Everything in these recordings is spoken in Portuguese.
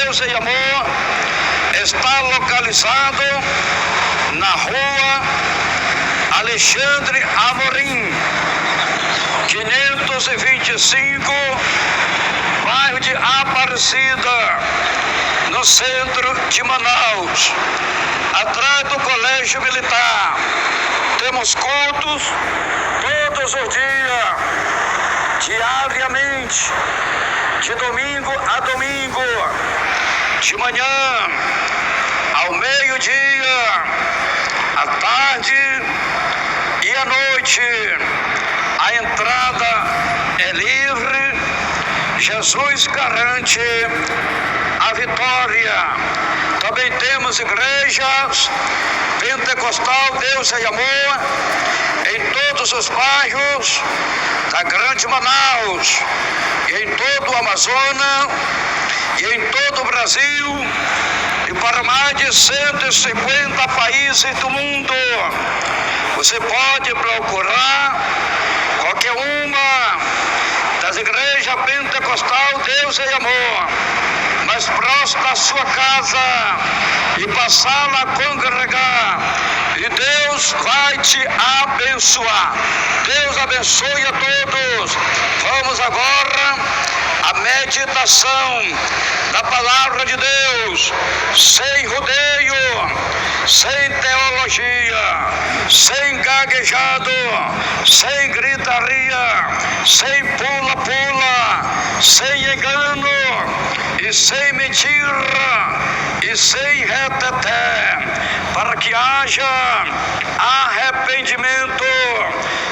Deus em Amor está localizado na rua Alexandre Amorim, 525, bairro de Aparecida, no centro de Manaus, atrás do Colégio Militar. Temos cultos todos os dias, diariamente, de domingo a domingo, de manhã ao meio-dia, à tarde e à noite. A entrada é livre. Jesus garante a vitória. Também temos igrejas pentecostal Deus em Amor em todos os bairros da Grande Manaus, e em todo o Amazonas, e em todo o Brasil, e para mais de 150 países do mundo. Você pode procurar qualquer uma das igrejas pentecostal Deus em Amor mais próximo da sua casa e passar lá a congregar, e Deus vai te abençoar. Deus abençoe a todos. Vamos agora à meditação da palavra de Deus, sem rodeio, sem teologia, sem gaguejado, sem gritaria, sem pula-pula, sem engano, e sem mentira, e sem reteté, para que haja arrependimento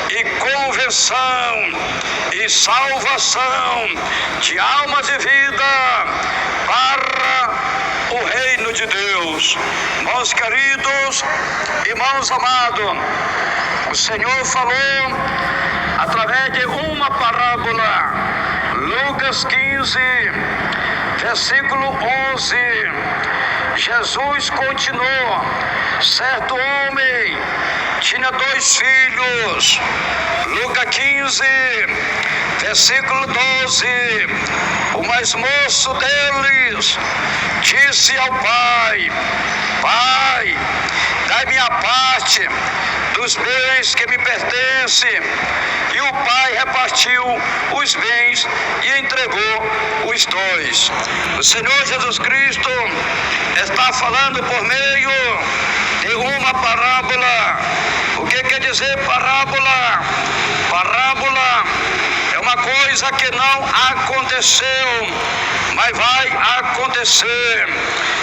e conversão e salvação de almas e vida para o reino de Deus. Irmãos queridos, irmãos amados, o Senhor falou através de uma parábola, Lucas 15, versículo 11, Jesus continuou: certo homem tinha 2 filhos. Lucas 15, versículo 12, o mais moço deles disse ao pai: Pai, dai-me a parte dos bens que me pertencem. E o pai repartiu os bens e entregou os 2. O Senhor Jesus Cristo está falando por meio de uma parábola. O que quer dizer parábola? Parábola é uma coisa que não aconteceu, mas vai acontecer,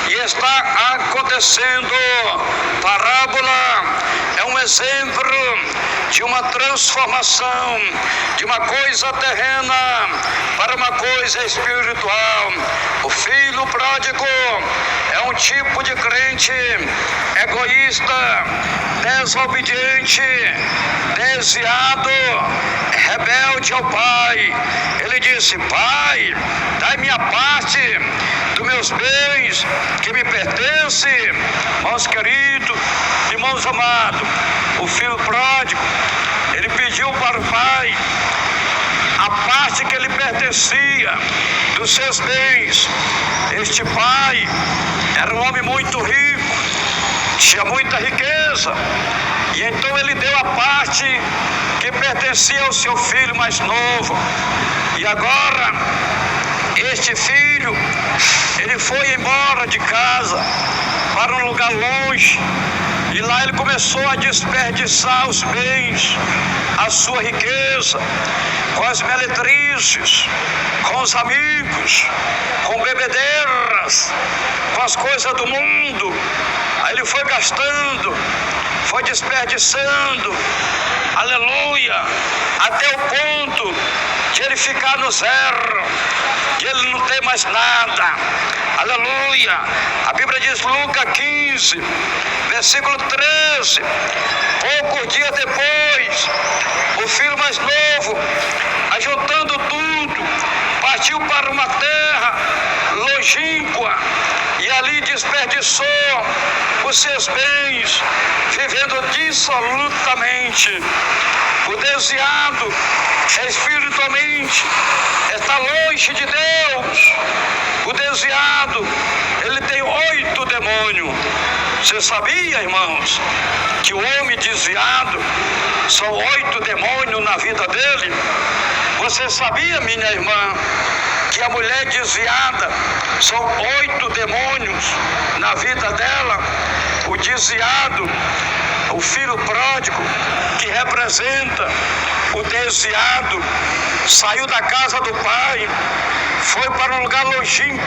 e está acontecendo. Parábola é um exemplo de uma transformação de uma coisa terrena para uma coisa espiritual. O filho pródigo é um tipo de crente egoísta, desobediente, desviado, rebelde ao pai. Ele disse: Pai, dai-me a parte dos meus bens que me pertencem. Irmãos queridos, irmãos amados, o filho pródigo, ele pediu para o pai a parte que lhe pertencia dos seus bens. Este pai era um homem muito rico, tinha muita riqueza, e então ele deu a parte que pertencia ao seu filho mais novo. E agora este filho, ele foi embora de casa para um lugar longe, e lá ele começou a desperdiçar os bens, a sua riqueza, com as meretrizes, com os amigos, com bebedeiras, com as coisas do mundo. Aí ele foi gastando, foi desperdiçando, aleluia, até o ponto de ele ficar no zero, de ele não ter mais nada, aleluia. A Bíblia diz, Lucas 15, versículo 13, poucos dias depois, o filho mais novo, ajuntando tudo, partiu para uma terra longínqua, e ali desperdiçou os seus bens, vivendo dissolutamente. O desviado espiritualmente está longe de Deus. O desviado, ele tem 8 demônios. Você sabia, irmãos, que o homem desviado são 8 demônios na vida dele? Você sabia, minha irmã, que a mulher desviada são 8 demônios na vida dela? O desviado, o filho pródigo, que representa o desviado, saiu da casa do pai, foi para um lugar longínquo,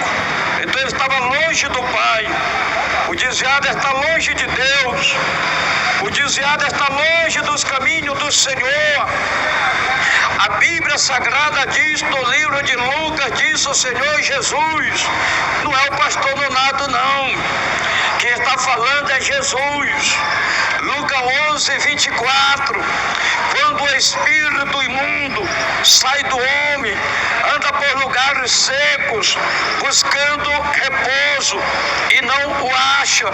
então ele estava longe do pai. O desviado está longe de Deus, o desviado está longe dos caminhos do Senhor. A Bíblia Sagrada diz no livro de Lucas, diz o Senhor Jesus, não é o pastor Nonato não, quem está falando é Jesus. Lucas 11, 24, quando o espírito imundo sai do homem, anda por lugares secos, buscando repouso, e não o acha,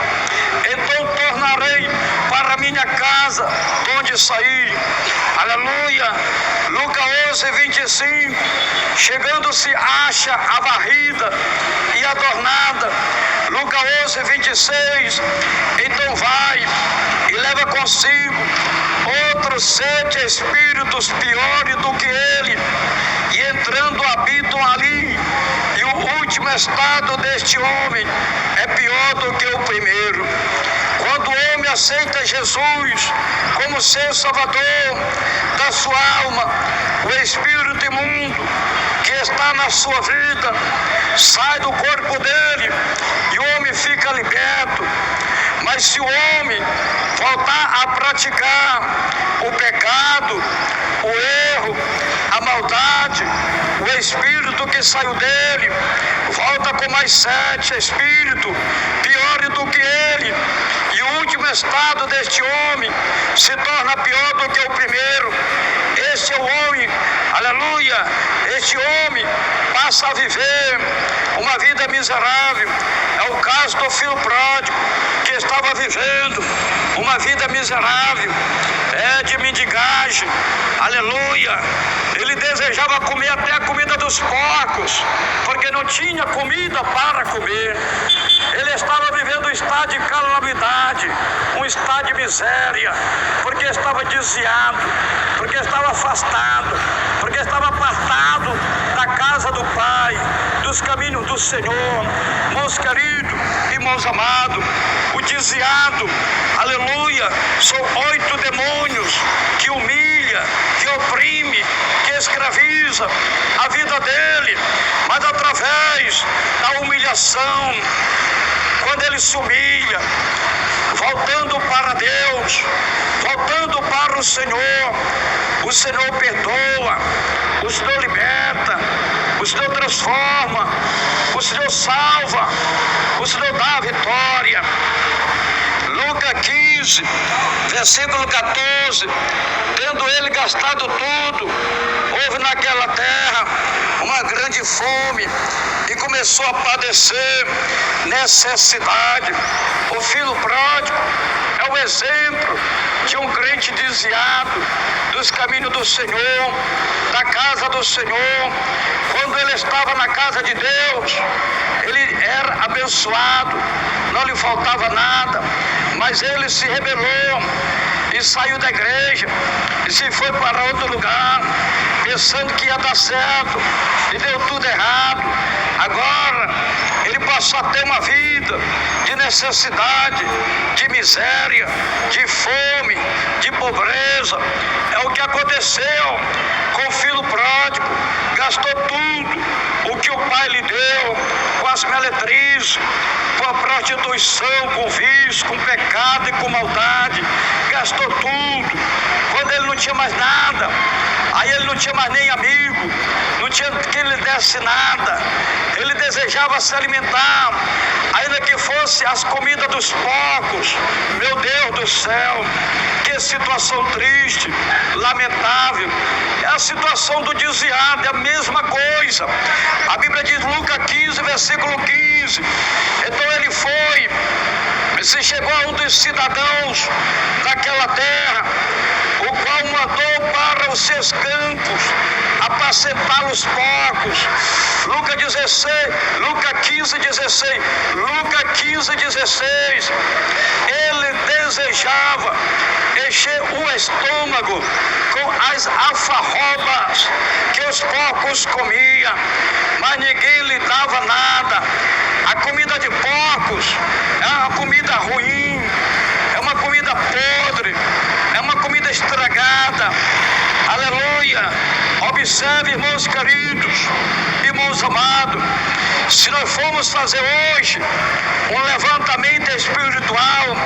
então tornarei para minha casa, de onde saí. Aleluia. Lucas 11, 25, chegando-se acha a varrida e adornada. Lucas 11, 26, então vai e leva consigo outros 7 espíritos piores do que ele, e entrando habitam ali, e o último estado deste homem é pior do que o primeiro. Quando o homem aceita Jesus como seu Salvador da sua alma, o espírito imundo que está na sua vida sai do corpo dele e o homem fica liberto. Mas se o homem voltar a praticar o pecado, o erro, a maldade, o espírito que saiu dele volta com mais 7 espíritos piores do que ele, e o último estado deste homem se torna pior do que o primeiro. Este é o homem, aleluia, este homem passa a viver uma vida miserável. É o caso do filho pródigo, que estava vivendo uma vida miserável, de mendigagem, aleluia. Ele desejava comer até a comida dos porcos, porque não tinha comida para comer. Ele estava vivendo um estado de calamidade, um estado de miséria, porque estava desviado, porque estava afastado, porque estava apartado da casa do Pai, dos caminhos do Senhor. Meus queridos, irmãos amados, o desviado, aleluia, são 8 demônios que humilha, que oprime, que escraviza a vida dele, mas através da humilhação, quando ele se humilha, voltando para Deus, voltando para o Senhor perdoa, o Senhor liberta, o Senhor transforma, o Senhor salva, o Senhor dá a vitória. Lucas 15, versículo 14, tendo ele gastado tudo, houve naquela terra uma grande fome e começou a padecer necessidade. O filho pródigo é o exemplo de um crente desviado dos caminhos do Senhor, da casa do Senhor. Quando ele estava na casa de Deus, ele era abençoado, não lhe faltava nada, mas ele se rebelou e saiu da igreja e se foi para outro lugar, pensando que ia dar certo, e deu tudo errado. Agora ele passou a ter uma vida de necessidade, de miséria, de fome, de pobreza. É o que aconteceu com o filho pródigo. Gastou tudo o que o pai lhe deu, com as meretrizes, com a prostituição, com vício, com pecado e com maldade. Gastou tudo. Quando ele não tinha mais nada, aí ele não tinha mais nem amigo, não tinha quem lhe desse nada. Ele desejava se alimentar, ainda que fosse as comidas dos porcos. Meu Deus do céu, que situação triste, lamentável. É a situação do desviado, é a mesma coisa. A Bíblia diz, Lucas 15, versículo 15. Então ele foi, se chegou a um dos cidadãos daquela terra, o qual mandou para os seus campos apacentar os porcos. Lucas 15, 16. Ele desejava encher o estômago com as alfarrobas que os porcos comiam, mas ninguém lhe dava nada. A comida de porcos é uma comida ruim, é uma comida podre, é uma comida estragada. Aleluia! Observe, irmãos queridos, irmãos amados, se nós formos fazer hoje um levantamento espiritual,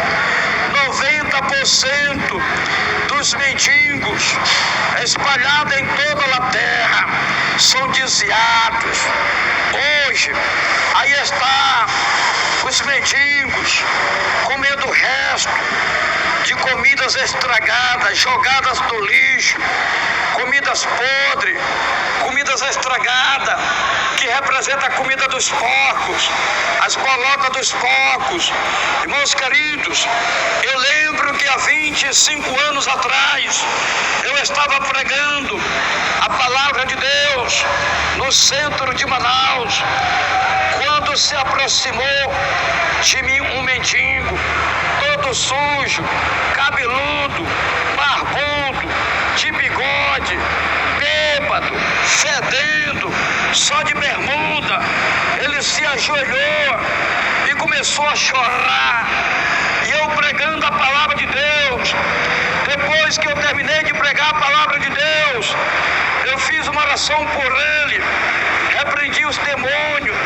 90% dos mendigos espalhados em toda a terra são desviados. Hoje, aí está os mendigos comendo o resto de comidas estragadas, jogadas no lixo, comidas podres, comidas estragadas, que representa a comida dos porcos, as bolotas dos porcos. Irmãos queridos, eu lembro que há 25 anos atrás, eu estava pregando a palavra de Deus no centro de Manaus, quando se aproximou de mim um mendigo, todo sujo, cabeludo, barbudo, de bigode, bêbado, fedendo, só de bermuda. Ele se ajoelhou e começou a chorar. E eu pregando a palavra de Deus. Depois que eu terminei de pregar a palavra de Deus, eu fiz uma oração por ele, repreendi os demônios,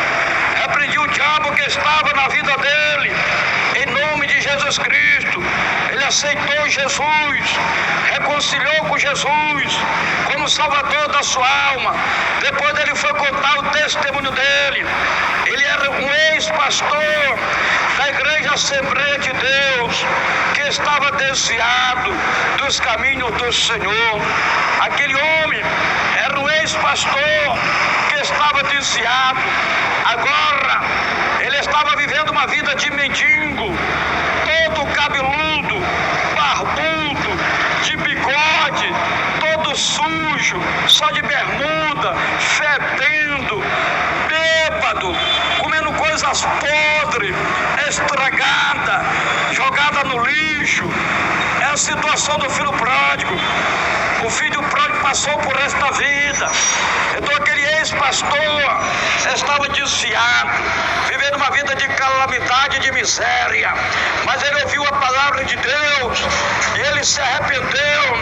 repreendi o diabo que estava na vida dele, em nome de Jesus Cristo. Ele aceitou Jesus, reconciliou com Jesus como Salvador da sua alma. Depois ele foi contar o testemunho dele. Ele era um ex-pastor da Igreja Assembleia de Deus, que estava desviado dos caminhos do Senhor. Aquele homem era um ex-pastor que estava desviado. Agora ele estava vivendo uma vida de mendigo, todo cabeludo, barbudo, de bigode, todo sujo, só de bermuda, fedendo, bêbado, comendo coisas podres, estragada, jogada no lixo. É a situação do filho pródigo. O filho pródigo passou por esta vida. Então aquele ex-pastor estava desviado, vivendo uma vida de calamidade e de miséria. Mas ele ouviu a palavra de Deus, e ele se arrependeu,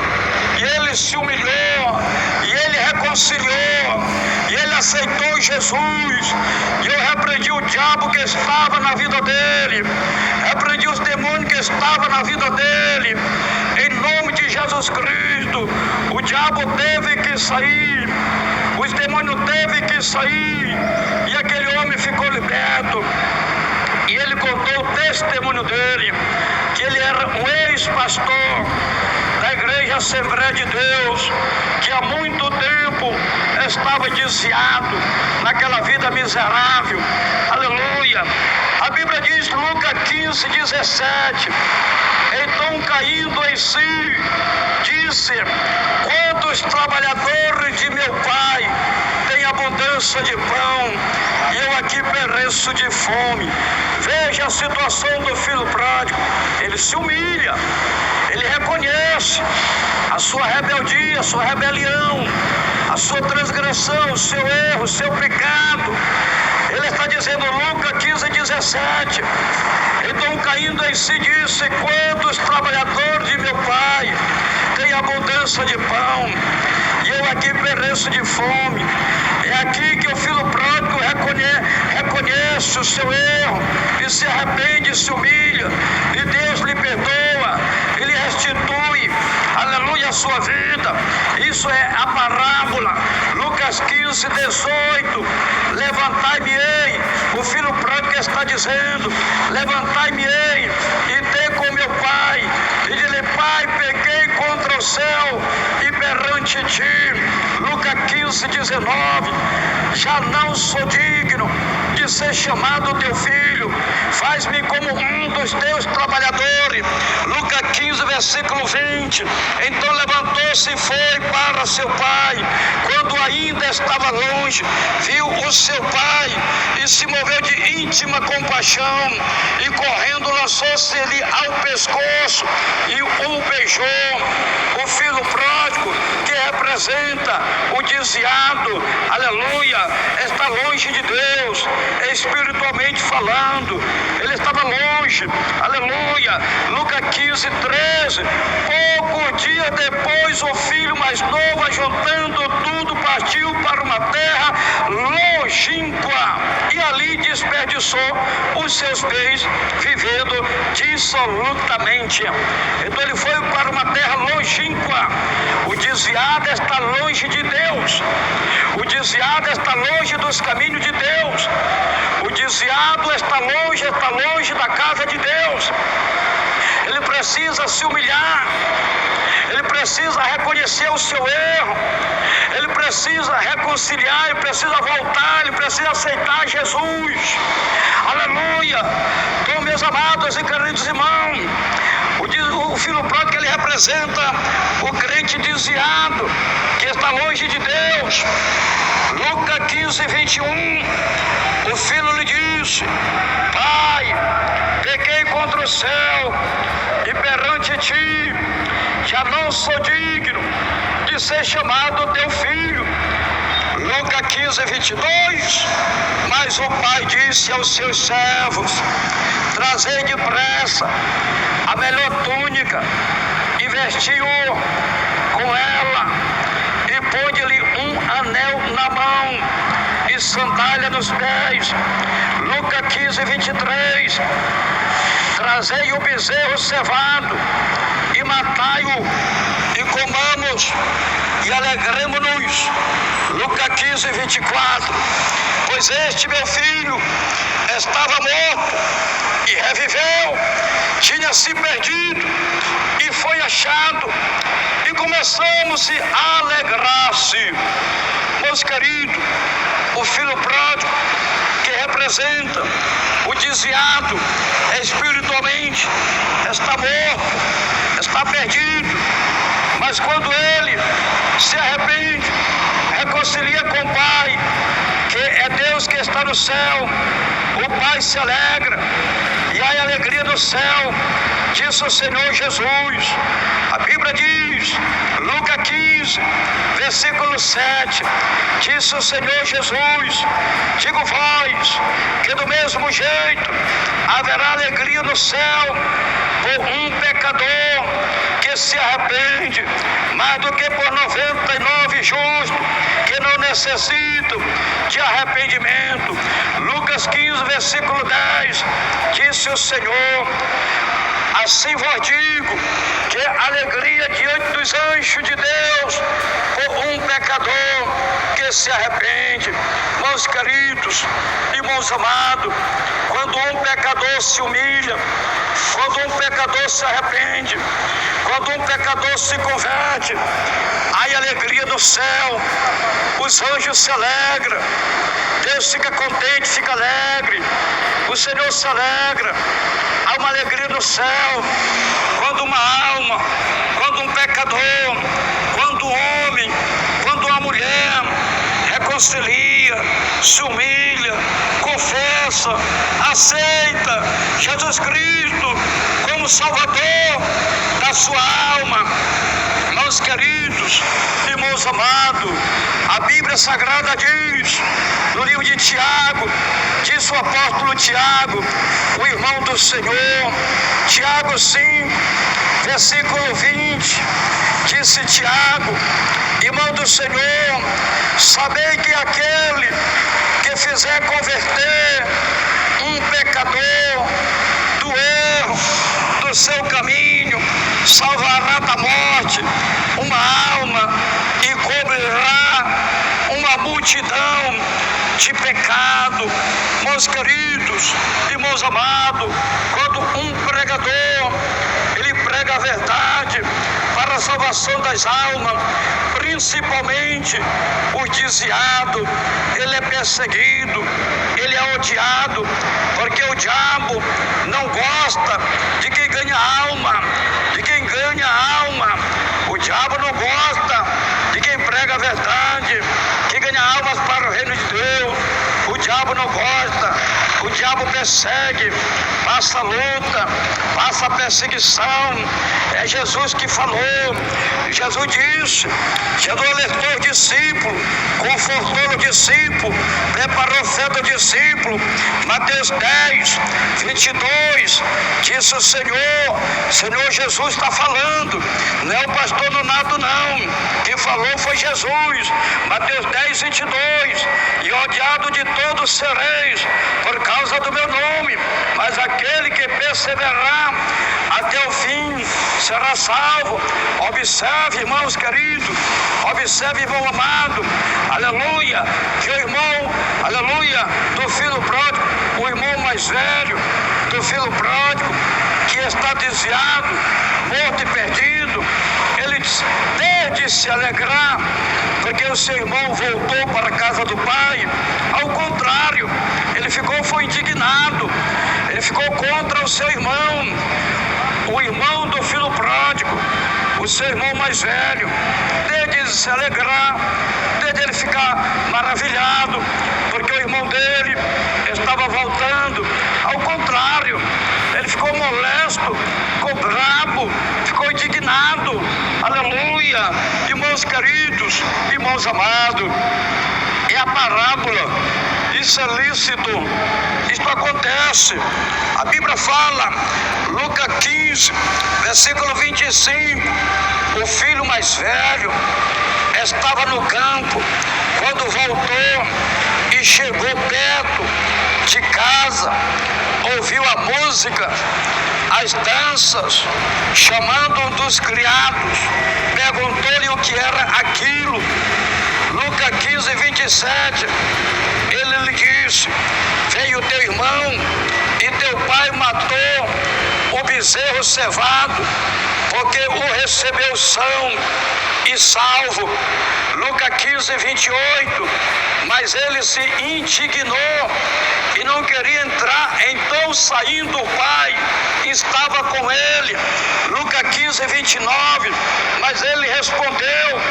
e ele se humilhou, e ele reconciliou, e ele aceitou Jesus. E eu repreendi o diabo que estava na vida dele, repreendi os demônios que estavam na vida dele, em nome de Jesus Cristo. O diabo teve que sair, os demônios teve que sair, e aquele homem ficou liberto. E ele contou o testemunho dele, que ele era um ex-pastor da Igreja Assembleia de Deus, que há muito tempo estava desviado naquela vida miserável. Aleluia! A Bíblia diz, Lucas 15, 17, então caindo em si, disse: quantos trabalhadores de meu pai têm abundância de pão, e eu aqui pereço de fome. Veja a situação do filho pródigo. Ele se humilha, ele reconhece a sua rebeldia, a sua rebelião, a sua transgressão, o seu erro, o seu pecado. Ele está dizendo, Lucas 15, 17, então caindo em si disse: quantos trabalhadores de meu pai têm abundância de pão, e eu aqui pereço de fome. É aqui que o filho pródigo reconhece o seu erro, e se arrepende, se humilha, e Deus lhe perdoa, ele restitui, aleluia, a sua vida. Isso é a parábola, Lucas 15, 18, levantai-me-ei, o filho pródigo está dizendo, levantai-me-ei, e dê com meu pai, e disse: pai, pequei contra ao céu e perante ti. Lucas 15, 19. Já não sou digno de ser chamado teu filho, faz-me como um dos teus trabalhadores. Lucas 15, versículo 20. Então levantou-se e foi para seu pai. Quando ainda estava longe, viu o seu pai e se moveu de íntima compaixão, e correndo lançou-se-lhe ao pescoço e o beijou. O filho pródigo, que representa o desviado, aleluia, está longe de Deus, espiritualmente falando. Ele estava longe, aleluia. Lucas 15, 13. Pouco dia depois, o filho mais novo, ajuntando tudo, partiu para uma terra longínqua e ali desperdiçou os seus bens, vivendo dissolutamente. Então ele foi para uma terra longínqua. O desviado está longe de Deus. O desviado está longe dos caminhos de Deus. O desviado está longe da casa de Deus. Ele precisa se humilhar. Ele precisa reconhecer o seu erro. Ele precisa reconciliar, ele precisa voltar, ele precisa aceitar Jesus. Aleluia. Então, meus amados e queridos irmãos, o filho pródigo, ele representa o crente desviado, que está longe de Deus. Lucas 15, 21. O filho lhe disse: Pai, pequei contra o céu e perante ti, já não sou digno de ser chamado teu filho. Lucas 15, 22. Mas o pai disse aos seus servos: Trazei depressa a melhor túnica e vestiu-o com ela, e pôde-lhe um anel na mão e sandália nos pés. Lucas 15, 23. Trazei o bezerro cevado e matai-o, e comamos e alegremo-nos. Lucas 15, 24. Pois este meu filho estava morto e reviveu, tinha se perdido e foi achado, e começamos a alegrar-se. Meus queridos, o filho pródigo, que representa o desviado espiritualmente, está morto, está perdido, mas quando ele se arrepende, reconcilia com o Pai, que é Deus que está no céu, o Pai se alegra, e há alegria no céu, disse o Senhor Jesus. A Bíblia diz, Lucas 15, versículo 7, disse o Senhor Jesus: digo vós, que do mesmo jeito haverá alegria no céu por um pecador que se arrepende, mais do que por 99 justos que não necessitam de arrependimento. Lucas 15, versículo 10, disse o Senhor: assim vos digo, que alegria diante dos anjos de Deus por um pecador que se arrepende. Meus queridos, irmãos amados, quando um pecador se humilha, quando um pecador se arrepende, quando um pecador se converte, há alegria no céu, os anjos se alegram, Deus fica contente, fica alegre, o Senhor se alegra. Há uma alegria no céu quando uma alma, quando um pecador, quando um homem, quando uma mulher reconcilia, se humilha, confessa, aceita Jesus Cristo como Salvador da sua alma. Meus queridos, irmãos amados, a Bíblia Sagrada diz, no livro de Tiago, diz o apóstolo Tiago, o irmão do Senhor, Tiago 5, versículo 20, disse Tiago: irmão do Senhor, sabei que aquele que fizer converter um pecador do erro, do seu caminho, salvará da morte uma alma e cobrirá uma multidão de pecado. Meus queridos, irmãos amados, quando um pregador, ele prega prega a verdade para a salvação das almas, principalmente o desviado. Ele é perseguido, ele é odiado, porque o diabo não gosta de quem ganha alma, de quem ganha alma. O diabo não gosta de quem prega a verdade, que ganha almas para o reino de Deus. O diabo não gosta, o diabo persegue, passa luta, passa perseguição. É Jesus que falou. Jesus disse, Jesus alertou o discípulo, confortou o discípulo, preparou fé do discípulo. Mateus 10, 22, disse o Senhor Jesus está falando, não é o pastor Donato não, quem falou foi Jesus. Mateus 10, 22, e odiado de todos sereis por causa do meu nome, mas aquele que perseverar até o fim será salvo. Observe, irmãos queridos, observe, irmão amado, aleluia, que o irmão, aleluia, do filho pródigo, o irmão mais velho do filho pródigo, que está desviado, morto e perdido, ele desde se alegrar, porque o seu irmão voltou para a casa do pai. Ao contrário, ele foi indignado, ele ficou contra o seu irmão, o irmão do filho pródigo, o seu irmão mais velho, desde se alegrar, desde ele ficar maravilhado, porque o irmão dele estava voltando. Ao contrário, ele ficou molesto, ficou bravo, ficou indignado. Aleluia! Irmãos queridos, irmãos amados, é a parábola, isso é lícito, isto acontece. A Bíblia fala, Lucas 15, versículo 25, o filho mais velho estava no campo, quando voltou e chegou perto de casa, ouviu a música, as danças, chamando um dos criados, perguntou-lhe o que era aquilo. Lucas 15, 27, ele lhe disse, veio teu irmão e teu pai matou o bezerro cevado, porque o recebeu são e salvo. Lucas 15, 28, mas ele se indignou e não queria entrar, então saindo o pai, estava com ele. Lucas 15, 29, mas ele respondeu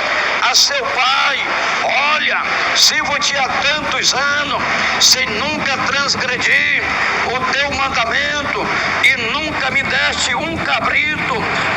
a seu pai, olha, sirvo-te há tantos anos, sem nunca transgredir o teu mandamento, e nunca me deste um cabrito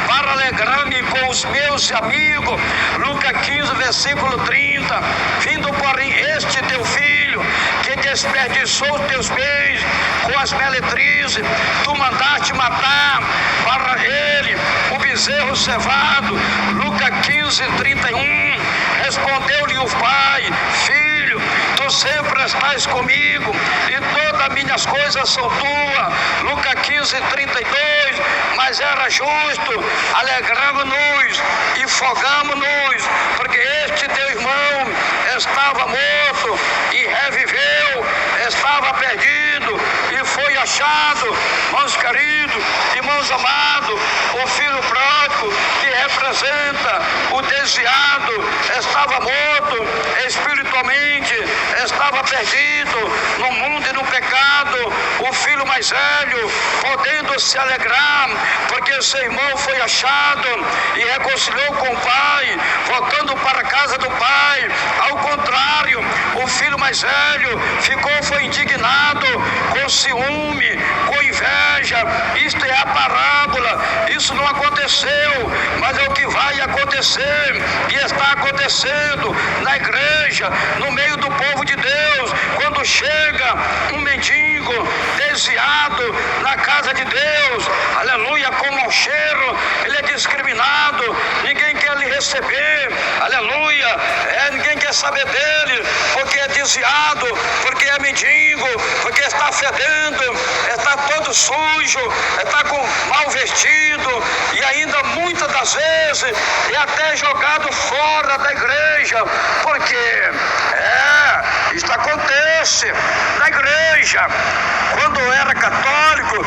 para alegrar-me com os meus amigos. Lucas 15, versículo 30, vindo porém este teu filho, que desperdiçou os teus bens com as meretrizes, tu mandaste matar para ele o bezerro cevado. Lucas 15, 31, respondeu-lhe o pai, filho, tu sempre estás comigo e todas as minhas coisas são tuas. Lucas 15, 32, mas era justo, alegramos-nos e folgamos-nos, porque este teu irmão estava morto e reviveu, estava perdido e foi achado. Irmãos queridos, irmãos amados, o filho pródigo, que representa o desviado, estava morto espiritualmente, estava perdido no mundo e no pecado. O filho mais velho, podendo se alegrar, porque seu irmão foi achado e reconciliou com o pai, voltando para a casa do pai. Ao contrário, o filho mais velho foi indignado, com ciúme, com inveja. Isto é a parábola, isso não aconteceu, mas é o que vai acontecer e está acontecendo na igreja, no meio do povo de Deus. Quando chega um mendigo desviado na casa de Deus, aleluia, com mau cheiro, ele é discriminado, ninguém quer lhe receber, aleluia, ninguém quer saber dele, porque é desviado, porque é mendigo, porque está fedendo, está todo sujo, está com mal vestido, e ainda muitas das vezes é até jogado fora da igreja, porque isto acontece na igreja. Quando eu era católico,